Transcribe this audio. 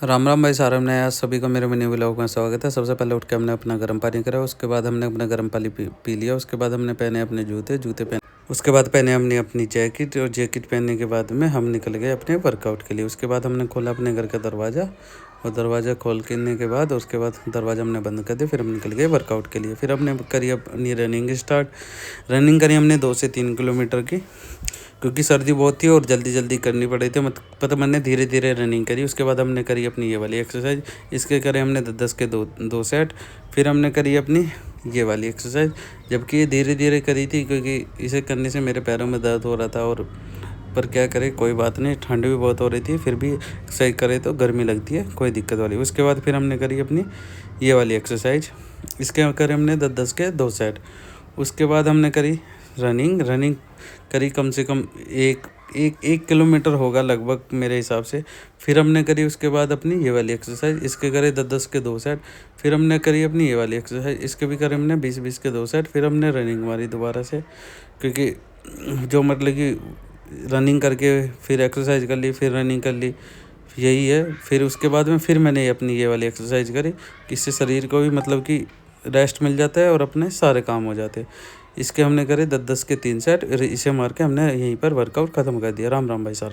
राम राम भाई साहब ने आज सभी को मेरे मिनी व्लॉग में स्वागत है। सबसे पहले उठ के हमने अपना गर्म पानी करा, उसके बाद हमने अपना गर्म पानी पी लिया। उसके बाद हमने पहने अपने जूते पहने, उसके बाद पहने हमने अपनी जैकेट, और जैकेट पहनने के बाद में हम निकल गए अपने वर्कआउट के लिए। उसके बाद हमने खोला अपने घर का दरवाज़ा, और दरवाज़ा खोलने के बाद उसके बाद दरवाज़ा हमने बंद कर दिया। फिर हम निकल गए वर्कआउट के लिए। फिर हमने करी अपनी रनिंग स्टार्ट। रनिंग करी हमने 2 से 3 किलोमीटर की, क्योंकि सर्दी बहुत थी और जल्दी जल्दी करनी पड़ी थी। पता मैंने धीरे धीरे रनिंग करी। उसके बाद हमने करी अपनी ये वाली एक्सरसाइज। इसके करे हमने 10 के दो सेट। फिर हमने करी अपनी ये वाली एक्सरसाइज, जबकि ये धीरे धीरे करी थी, क्योंकि इसे करने से मेरे पैरों में दर्द हो रहा था। और पर क्या करें, कोई बात नहीं, ठंड भी बहुत हो रही थी, फिर भी एक्सरसाइज करे तो गर्मी लगती है, कोई दिक्कत वाली। उसके बाद फिर हमने करी अपनी ये वाली एक्सरसाइज। इसके करे हमने 10 के 2 सेट। उसके बाद हमने करी रनिंग करी कम से कम एक किलोमीटर होगा लगभग मेरे हिसाब से। फिर हमने करी उसके बाद अपनी ये वाली एक्सरसाइज। इसके करे 10 के 2 सेट। फिर हमने करी अपनी ये वाली एक्सरसाइज। इसके भी करे हमने 20 के 2 सेट। फिर हमने रनिंग मारी दोबारा से, क्योंकि जो मतलब कि रनिंग करके फिर एक्सरसाइज कर ली, फिर रनिंग कर ली, यही है। फिर उसके बाद में फिर मैंने अपनी ये वाली एक्सरसाइज करी, इससे शरीर को भी मतलब कि रेस्ट मिल जाता है और अपने सारे काम हो जाते हैं। इसके हमने करे 10 के 3 सेट। इसे मार के हमने यहीं पर वर्कआउट ख़त्म कर दिया। राम राम भाई सारे।